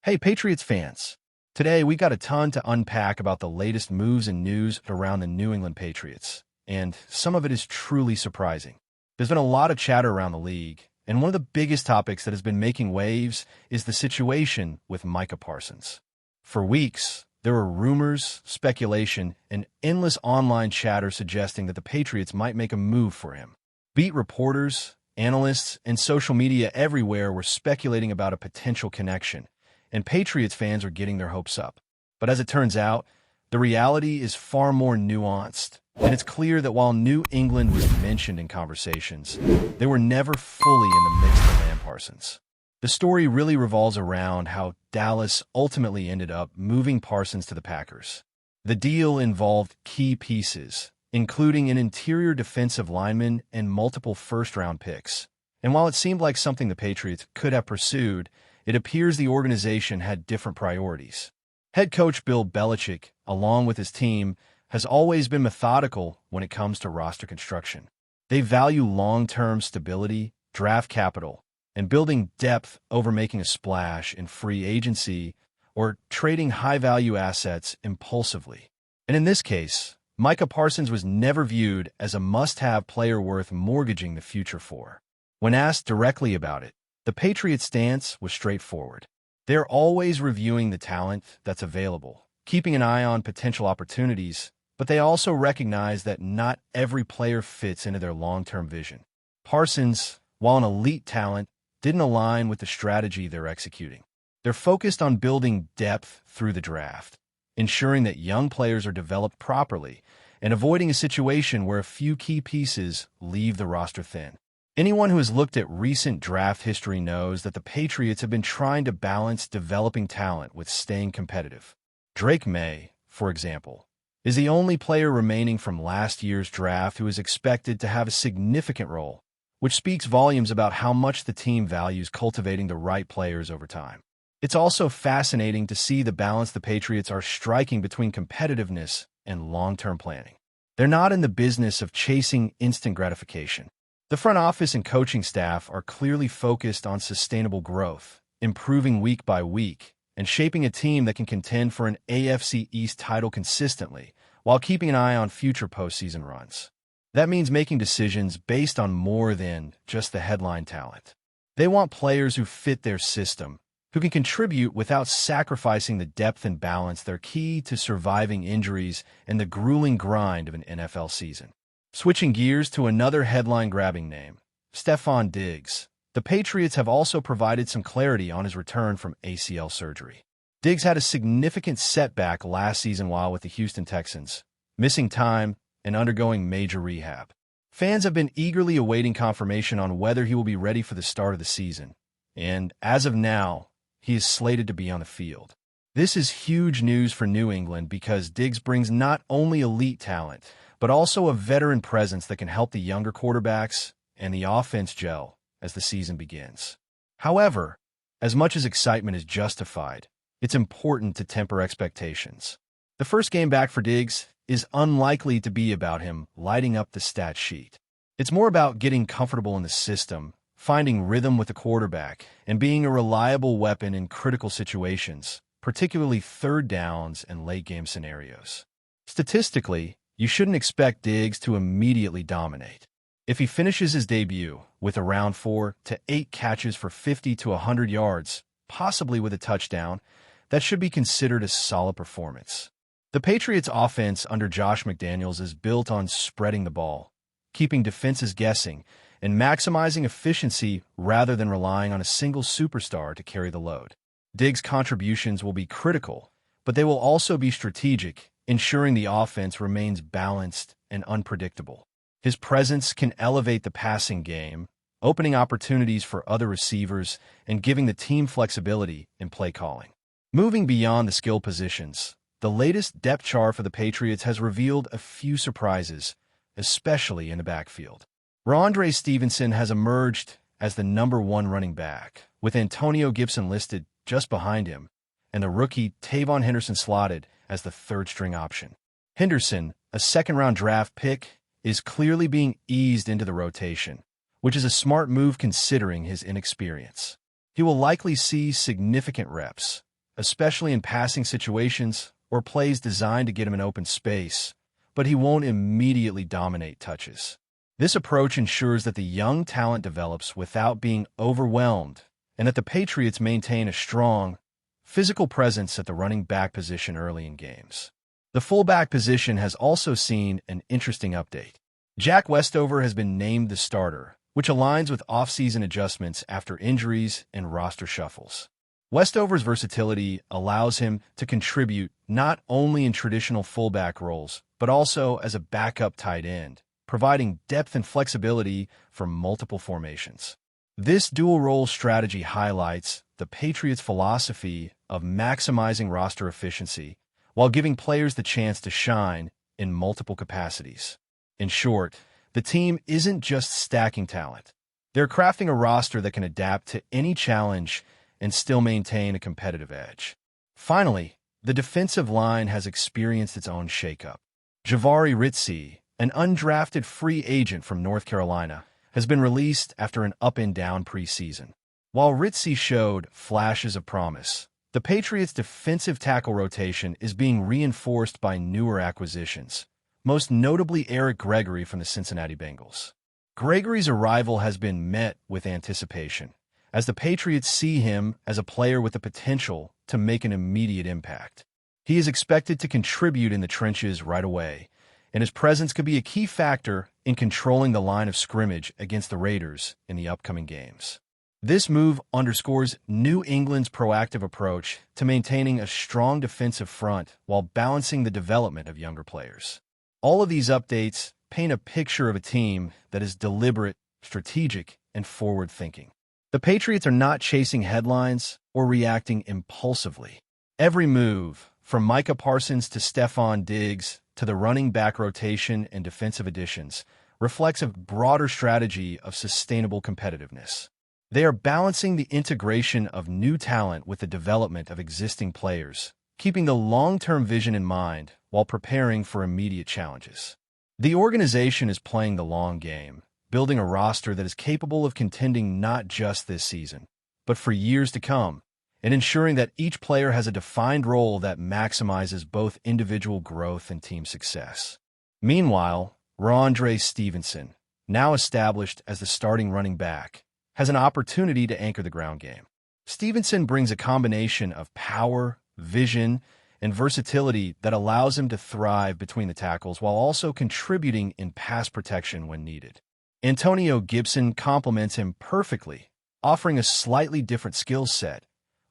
Hey, Patriots fans. Today, we got a ton to unpack about the latest moves and news around the New England Patriots, and some of it is truly surprising. There's been a lot of chatter around the league, and one of the biggest topics that has been making waves is the situation with Micah Parsons. For weeks, there were rumors, speculation, and endless online chatter suggesting that the Patriots might make a move for him. Beat reporters, analysts, and social media everywhere were speculating about a potential connection, and Patriots fans are getting their hopes up. But as it turns out, the reality is far more nuanced, and it's clear that while New England was mentioned in conversations, they were never fully in the mix to land Parsons. The story really revolves around how Dallas ultimately ended up moving Parsons to the Packers. The deal involved key pieces, including an interior defensive lineman and multiple first-round picks. And while it seemed like something the Patriots could have pursued, it appears the organization had different priorities. Head coach Bill Belichick, along with his team, has always been methodical when it comes to roster construction. They value long-term stability, draft capital, and building depth over making a splash in free agency or trading high-value assets impulsively. And in this case, Micah Parsons was never viewed as a must-have player worth mortgaging the future for. When asked directly about it, the Patriots' stance was straightforward. They're always reviewing the talent that's available, keeping an eye on potential opportunities, but they also recognize that not every player fits into their long-term vision. Parsons, while an elite talent, didn't align with the strategy they're executing. They're focused on building depth through the draft, ensuring that young players are developed properly, and avoiding a situation where a few key pieces leave the roster thin. Anyone who has looked at recent draft history knows that the Patriots have been trying to balance developing talent with staying competitive. Drake May, for example, is the only player remaining from last year's draft who is expected to have a significant role, which speaks volumes about how much the team values cultivating the right players over time. It's also fascinating to see the balance the Patriots are striking between competitiveness and long-term planning. They're not in the business of chasing instant gratification. The front office and coaching staff are clearly focused on sustainable growth, improving week by week, and shaping a team that can contend for an AFC East title consistently, while keeping an eye on future postseason runs. That means making decisions based on more than just the headline talent. They want players who fit their system, who can contribute without sacrificing the depth and balance that are key to surviving injuries and the grueling grind of an NFL season. Switching gears to another headline-grabbing name, Stefon Diggs. The Patriots have also provided some clarity on his return from ACL surgery. Diggs had a significant setback last season while with the Houston Texans, missing time and undergoing major rehab. Fans have been eagerly awaiting confirmation on whether he will be ready for the start of the season, and as of now, he is slated to be on the field. This is huge news for New England because Diggs brings not only elite talent, but also a veteran presence that can help the younger quarterbacks and the offense gel as the season begins. However, as much as excitement is justified, it's important to temper expectations. The first game back for Diggs is unlikely to be about him lighting up the stat sheet. It's more about getting comfortable in the system, finding rhythm with the quarterback, and being a reliable weapon in critical situations, particularly third downs and late-game scenarios. Statistically, you shouldn't expect Diggs to immediately dominate. If he finishes his debut with around 4 to 8 catches for 50 to 100 yards, possibly with a touchdown, that should be considered a solid performance. The Patriots' offense under Josh McDaniels is built on spreading the ball, keeping defenses guessing, and maximizing efficiency rather than relying on a single superstar to carry the load. Diggs' contributions will be critical, but they will also be strategic, ensuring the offense remains balanced and unpredictable. His presence can elevate the passing game, opening opportunities for other receivers and giving the team flexibility in play calling. Moving beyond the skill positions, the latest depth chart for the Patriots has revealed a few surprises, especially in the backfield. Ramondre Stevenson has emerged as the #1 running back, with Antonio Gibson listed just behind him, and the rookie Tavon Henderson slotted as the third-string option. Henderson, a second-round draft pick, is clearly being eased into the rotation, which is a smart move considering his inexperience. He will likely see significant reps, especially in passing situations or plays designed to get him in open space, but he won't immediately dominate touches. This approach ensures that the young talent develops without being overwhelmed and that the Patriots maintain a strong, physical presence at the running back position early in games. The fullback position has also seen an interesting update. Jack Westover has been named the starter, which aligns with off-season adjustments after injuries and roster shuffles. Westover's versatility allows him to contribute not only in traditional fullback roles, but also as a backup tight end, providing depth and flexibility for multiple formations. This dual-role strategy highlights the Patriots' philosophy of maximizing roster efficiency while giving players the chance to shine in multiple capacities. In short, the team isn't just stacking talent. They're crafting a roster that can adapt to any challenge and still maintain a competitive edge. Finally, the defensive line has experienced its own shakeup. Jahvaree Ritzie, an undrafted free agent from North Carolina, has been released after an up-and-down preseason. While Ritzie showed flashes of promise, the Patriots' defensive tackle rotation is being reinforced by newer acquisitions, most notably Eric Gregory from the Cincinnati Bengals. Gregory's arrival has been met with anticipation, as the Patriots see him as a player with the potential to make an immediate impact. He is expected to contribute in the trenches right away, and his presence could be a key factor in controlling the line of scrimmage against the Raiders in the upcoming games. This move underscores New England's proactive approach to maintaining a strong defensive front while balancing the development of younger players. All of these updates paint a picture of a team that is deliberate, strategic, and forward-thinking. The Patriots are not chasing headlines or reacting impulsively. Every move, from Micah Parsons to Stefon Diggs to the running back rotation and defensive additions, reflects a broader strategy of sustainable competitiveness. They are balancing the integration of new talent with the development of existing players, keeping the long-term vision in mind while preparing for immediate challenges. The organization is playing the long game, building a roster that is capable of contending not just this season, but for years to come, and ensuring that each player has a defined role that maximizes both individual growth and team success. Meanwhile, Rhamondre Stevenson, now established as the starting running back, has an opportunity to anchor the ground game. Stevenson brings a combination of power, vision, and versatility that allows him to thrive between the tackles while also contributing in pass protection when needed. Antonio Gibson complements him perfectly, offering a slightly different skill set,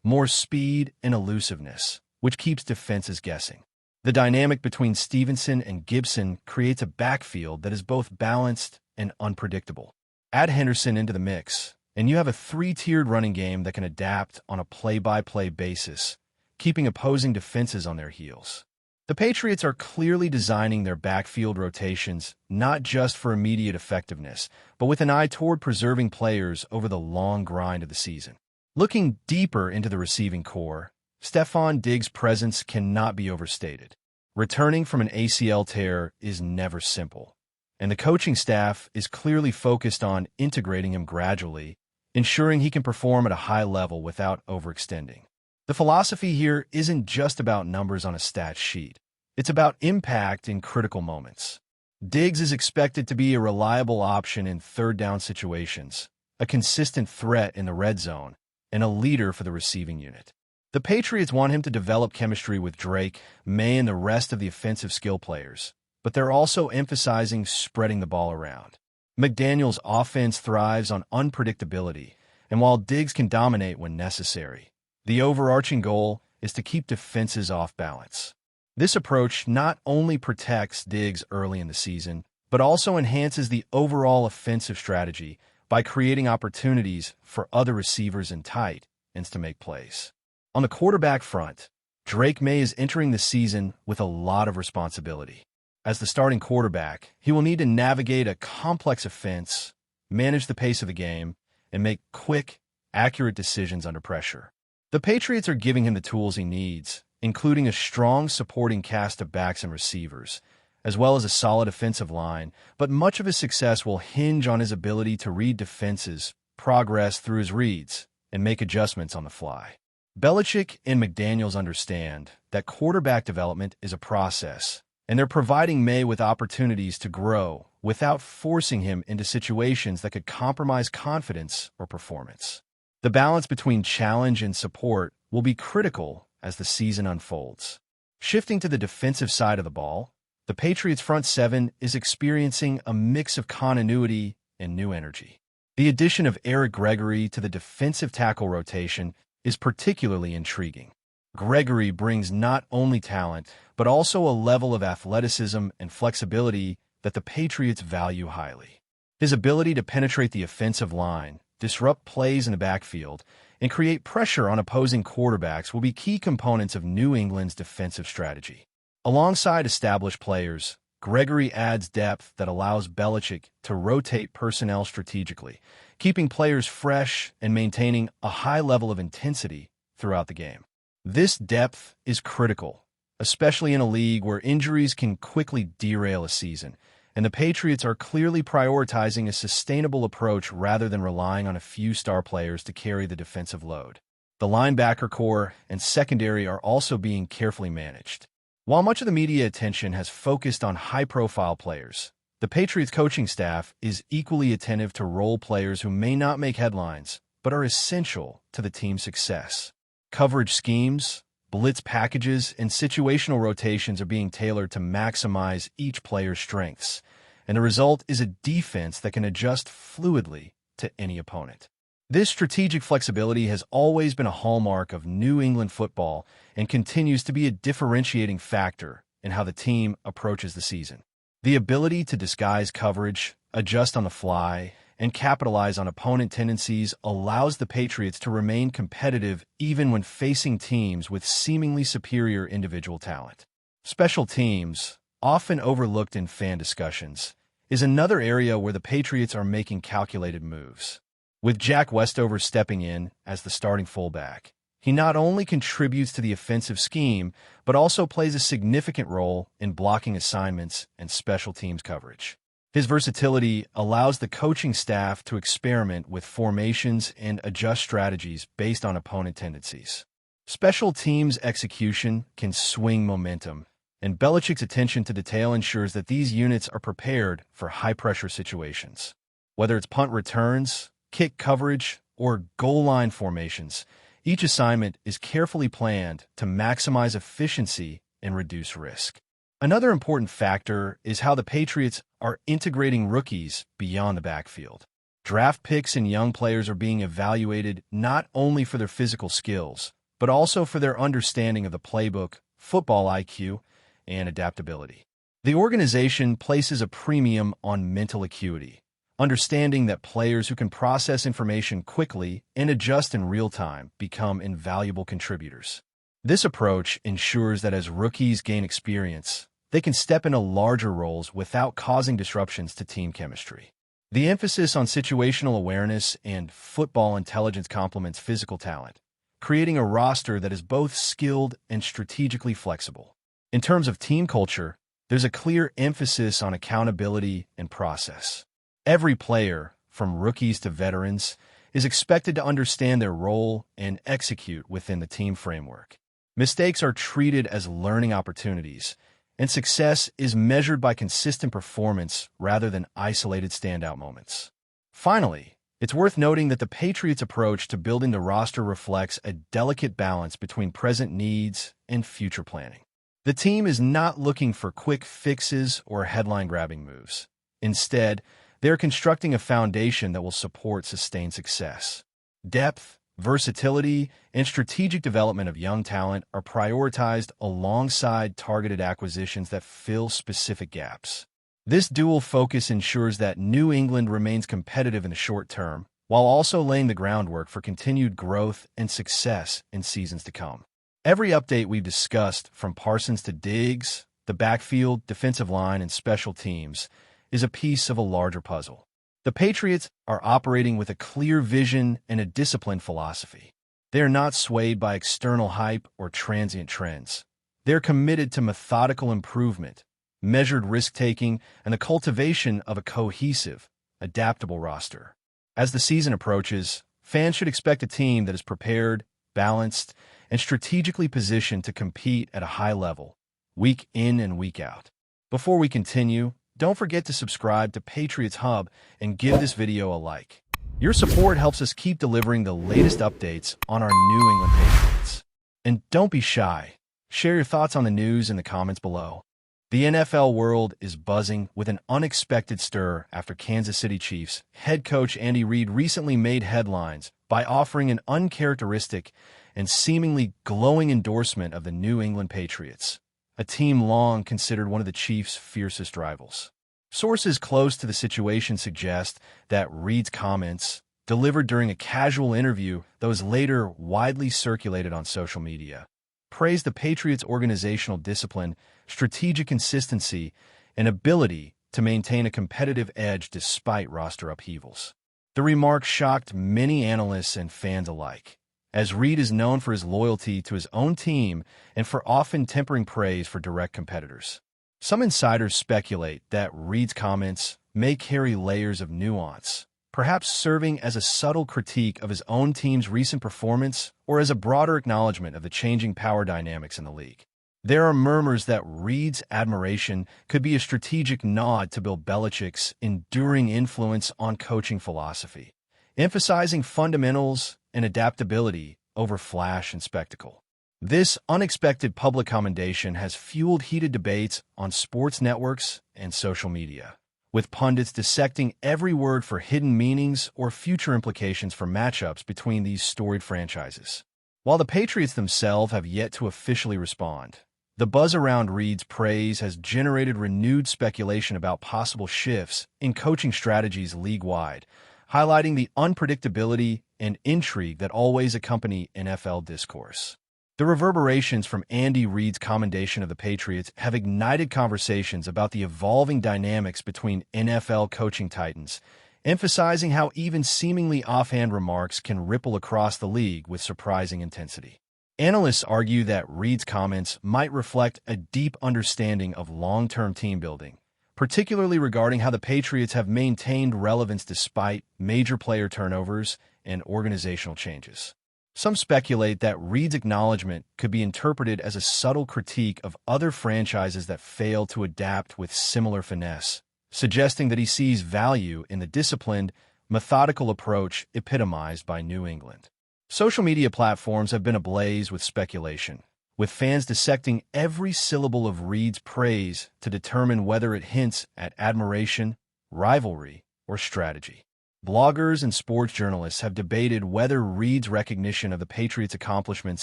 more speed and elusiveness, which keeps defenses guessing. The dynamic between Stevenson and Gibson creates a backfield that is both balanced and unpredictable. Add Henderson into the mix, and you have a three-tiered running game that can adapt on a play-by-play basis, keeping opposing defenses on their heels. The Patriots are clearly designing their backfield rotations not just for immediate effectiveness, but with an eye toward preserving players over the long grind of the season. Looking deeper into the receiving core, Stefon Diggs' presence cannot be overstated. Returning from an ACL tear is never simple, and the coaching staff is clearly focused on integrating him gradually, ensuring he can perform at a high level without overextending. The philosophy here isn't just about numbers on a stat sheet. It's about impact in critical moments. Diggs is expected to be a reliable option in third-down situations, a consistent threat in the red zone, and a leader for the receiving unit. The Patriots want him to develop chemistry with Drake, May, and the rest of the offensive skill players, but they're also emphasizing spreading the ball around. McDaniel's offense thrives on unpredictability, and while Diggs can dominate when necessary, the overarching goal is to keep defenses off balance. This approach not only protects Diggs early in the season, but also enhances the overall offensive strategy by creating opportunities for other receivers and tight ends to make plays. On the quarterback front, Drake May is entering the season with a lot of responsibility. As the starting quarterback, he will need to navigate a complex offense, manage the pace of the game, and make quick, accurate decisions under pressure. The Patriots are giving him the tools he needs, including a strong supporting cast of backs and receivers, as well as a solid offensive line, but much of his success will hinge on his ability to read defenses, progress through his reads, and make adjustments on the fly. Belichick and McDaniels understand that quarterback development is a process, and they're providing May with opportunities to grow without forcing him into situations that could compromise confidence or performance. The balance between challenge and support will be critical as the season unfolds. Shifting to the defensive side of the ball, the Patriots' front seven is experiencing a mix of continuity and new energy. The addition of Eric Gregory to the defensive tackle rotation is particularly intriguing. Gregory brings not only talent, but also a level of athleticism and flexibility that the Patriots value highly. His ability to penetrate the offensive line, disrupt plays in the backfield, and create pressure on opposing quarterbacks will be key components of New England's defensive strategy. Alongside established players, Gregory adds depth that allows Belichick to rotate personnel strategically, keeping players fresh and maintaining a high level of intensity throughout the game. This depth is critical, especially in a league where injuries can quickly derail a season, and the Patriots are clearly prioritizing a sustainable approach rather than relying on a few star players to carry the defensive load. The linebacker core and secondary are also being carefully managed. While much of the media attention has focused on high-profile players, the Patriots coaching staff is equally attentive to role players who may not make headlines but are essential to the team's success. Coverage schemes, blitz packages, and situational rotations are being tailored to maximize each player's strengths, and the result is a defense that can adjust fluidly to any opponent. This strategic flexibility has always been a hallmark of New England football and continues to be a differentiating factor in how the team approaches the season. The ability to disguise coverage, adjust on the fly, and capitalize on opponent tendencies allows the Patriots to remain competitive even when facing teams with seemingly superior individual talent. Special teams, often overlooked in fan discussions, is another area where the Patriots are making calculated moves. With Jack Westover stepping in as the starting fullback, he not only contributes to the offensive scheme, but also plays a significant role in blocking assignments and special teams coverage. His versatility allows the coaching staff to experiment with formations and adjust strategies based on opponent tendencies. Special teams execution can swing momentum, and Belichick's attention to detail ensures that these units are prepared for high-pressure situations. Whether it's punt returns, kick coverage, or goal line formations, each assignment is carefully planned to maximize efficiency and reduce risk. Another important factor is how the Patriots are integrating rookies beyond the backfield. Draft picks and young players are being evaluated not only for their physical skills, but also for their understanding of the playbook, football IQ, and adaptability. The organization places a premium on mental acuity, understanding that players who can process information quickly and adjust in real time become invaluable contributors. This approach ensures that as rookies gain experience, they can step into larger roles without causing disruptions to team chemistry. The emphasis on situational awareness and football intelligence complements physical talent, creating a roster that is both skilled and strategically flexible. In terms of team culture, there's a clear emphasis on accountability and process. Every player, from rookies to veterans, is expected to understand their role and execute within the team framework. Mistakes are treated as learning opportunities, and success is measured by consistent performance rather than isolated standout moments. Finally, it's worth noting that the Patriots' approach to building the roster reflects a delicate balance between present needs and future planning. The team is not looking for quick fixes or headline-grabbing moves. Instead, they're constructing a foundation that will support sustained success. Depth, versatility, and strategic development of young talent are prioritized alongside targeted acquisitions that fill specific gaps. This dual focus ensures that New England remains competitive in the short term, while also laying the groundwork for continued growth and success in seasons to come. Every update we've discussed, from Parsons to Diggs, the backfield, defensive line, and special teams, is a piece of a larger puzzle. The Patriots are operating with a clear vision and a disciplined philosophy. They are not swayed by external hype or transient trends. They're committed to methodical improvement, measured risk-taking, and the cultivation of a cohesive, adaptable roster. As the season approaches, fans should expect a team that is prepared, balanced, and strategically positioned to compete at a high level, week in and week out. Before we continue, don't forget to subscribe to Patriots Hub and give this video a like. Your support helps us keep delivering the latest updates on our New England Patriots. And don't be shy. Share your thoughts on the news in the comments below. The NFL world is buzzing with an unexpected stir after Kansas City Chiefs head coach Andy Reid recently made headlines by offering an uncharacteristic and seemingly glowing endorsement of the New England Patriots, a team long considered one of the Chiefs' fiercest rivals. Sources close to the situation suggest that Reid's comments, delivered during a casual interview that was later widely circulated on social media, praised the Patriots' organizational discipline, strategic consistency, and ability to maintain a competitive edge despite roster upheavals. The remarks shocked many analysts and fans alike, as Reid is known for his loyalty to his own team and for often tempering praise for direct competitors. Some insiders speculate that Reid's comments may carry layers of nuance, perhaps serving as a subtle critique of his own team's recent performance or as a broader acknowledgement of the changing power dynamics in the league. There are murmurs that Reid's admiration could be a strategic nod to Bill Belichick's enduring influence on coaching philosophy, emphasizing fundamentals and adaptability over flash and spectacle. This unexpected public commendation has fueled heated debates on sports networks and social media, with pundits dissecting every word for hidden meanings or future implications for matchups between these storied franchises. While the Patriots themselves have yet to officially respond, the buzz around Reid's praise has generated renewed speculation about possible shifts in coaching strategies league-wide, highlighting the unpredictability and intrigue that always accompany NFL discourse. The reverberations from Andy Reid's commendation of the Patriots have ignited conversations about the evolving dynamics between NFL coaching titans, emphasizing how even seemingly offhand remarks can ripple across the league with surprising intensity. Analysts argue that Reid's comments might reflect a deep understanding of long-term team building, particularly regarding how the Patriots have maintained relevance despite major player turnovers and organizational changes. Some speculate that Reid's acknowledgement could be interpreted as a subtle critique of other franchises that fail to adapt with similar finesse, suggesting that he sees value in the disciplined, methodical approach epitomized by New England. Social media platforms have been ablaze with speculation, with fans dissecting every syllable of Reid's praise to determine whether it hints at admiration, rivalry, or strategy. Bloggers and sports journalists have debated whether Reid's recognition of the Patriots' accomplishments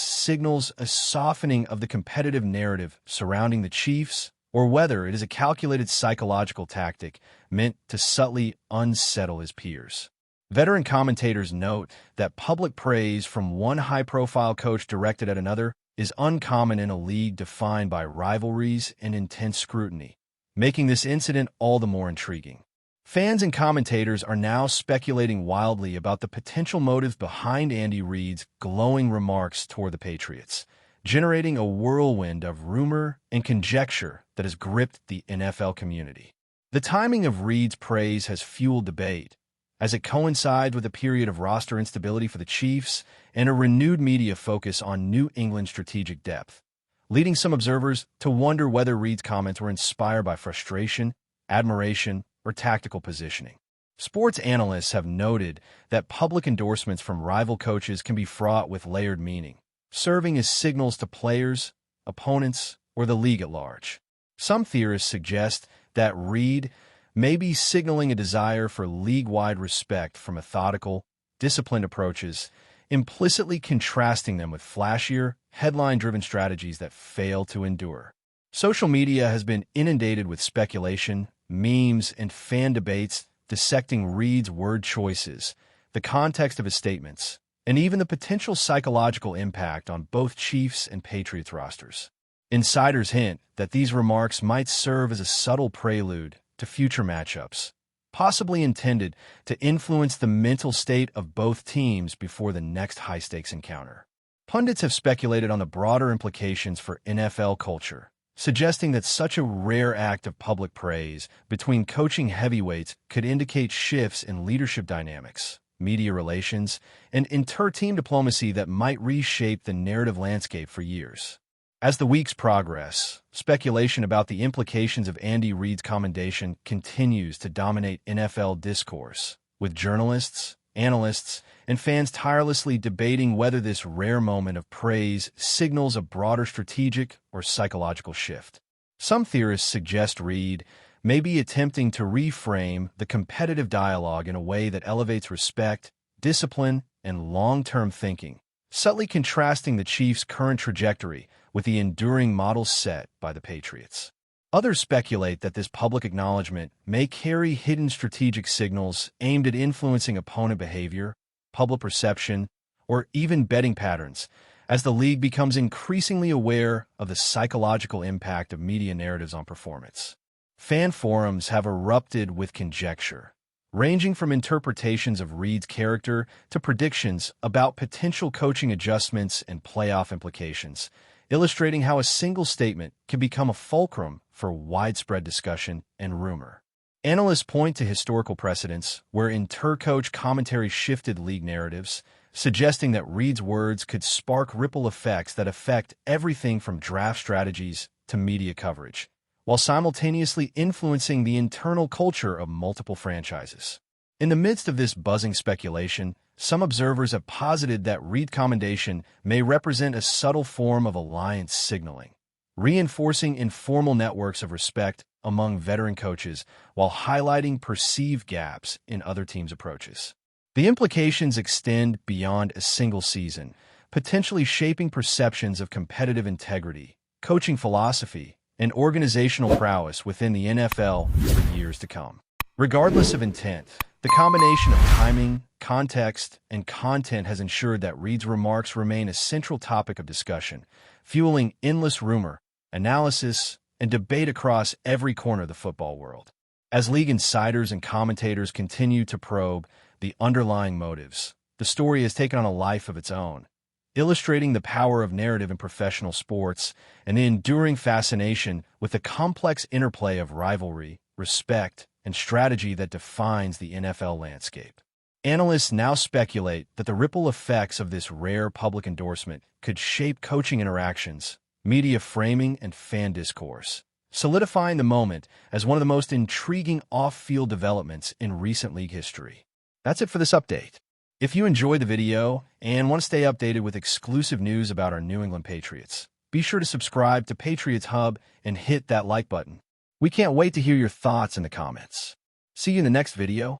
signals a softening of the competitive narrative surrounding the Chiefs, or whether it is a calculated psychological tactic meant to subtly unsettle his peers. Veteran commentators note that public praise from one high-profile coach directed at another is uncommon in a league defined by rivalries and intense scrutiny, making this incident all the more intriguing. Fans and commentators are now speculating wildly about the potential motives behind Andy Reid's glowing remarks toward the Patriots, generating a whirlwind of rumor and conjecture that has gripped the NFL community. The timing of Reid's praise has fueled debate, as it coincides with a period of roster instability for the Chiefs and a renewed media focus on New England's strategic depth, leading some observers to wonder whether Reid's comments were inspired by frustration, admiration, or tactical positioning. Sports analysts have noted that public endorsements from rival coaches can be fraught with layered meaning, serving as signals to players, opponents, or the league at large. Some theorists suggest that Reid may be signaling a desire for league-wide respect for methodical, disciplined approaches, implicitly contrasting them with flashier, headline-driven strategies that fail to endure. Social media has been inundated with speculation, memes, and fan debates dissecting Reid's word choices, the context of his statements, and even the potential psychological impact on both Chiefs and Patriots rosters. Insiders hint that these remarks might serve as a subtle prelude to future matchups, possibly intended to influence the mental state of both teams before the next high-stakes encounter. Pundits have speculated on the broader implications for NFL culture, suggesting that such a rare act of public praise between coaching heavyweights could indicate shifts in leadership dynamics, media relations, and inter-team diplomacy that might reshape the narrative landscape for years. As the weeks progress, speculation about the implications of Andy Reid's commendation continues to dominate NFL discourse, with journalists, analysts, and fans tirelessly debating whether this rare moment of praise signals a broader strategic or psychological shift. Some theorists suggest Reid may be attempting to reframe the competitive dialogue in a way that elevates respect, discipline, and long-term thinking, subtly contrasting the Chiefs' current trajectory with the enduring model set by the Patriots. Others speculate that this public acknowledgement may carry hidden strategic signals aimed at influencing opponent behavior, public perception, or even betting patterns, as the league becomes increasingly aware of the psychological impact of media narratives on performance. Fan forums have erupted with conjecture, ranging from interpretations of Reid's character to predictions about potential coaching adjustments and playoff implications, illustrating how a single statement can become a fulcrum for widespread discussion and rumor. Analysts point to historical precedents where inter-coach commentary shifted league narratives, suggesting that Reid's words could spark ripple effects that affect everything from draft strategies to media coverage, while simultaneously influencing the internal culture of multiple franchises. In the midst of this buzzing speculation, some observers have posited that Reid commendation may represent a subtle form of alliance signaling, reinforcing informal networks of respect among veteran coaches while highlighting perceived gaps in other teams' approaches. The implications extend beyond a single season, potentially shaping perceptions of competitive integrity, coaching philosophy, and organizational prowess within the NFL for years to come. Regardless of intent, the combination of timing, context, and content has ensured that Reid's remarks remain a central topic of discussion, fueling endless rumor, analysis, and debate across every corner of the football world. As league insiders and commentators continue to probe the underlying motives, the story has taken on a life of its own, illustrating the power of narrative in professional sports and the enduring fascination with the complex interplay of rivalry, respect, and strategy that defines the NFL landscape. Analysts now speculate that the ripple effects of this rare public endorsement could shape coaching interactions, media framing, and fan discourse, solidifying the moment as one of the most intriguing off-field developments in recent league history. That's it for this update. If you enjoyed the video and want to stay updated with exclusive news about our New England Patriots, be sure to subscribe to Patriots Hub and hit that like button. We can't wait to hear your thoughts in the comments. See you in the next video.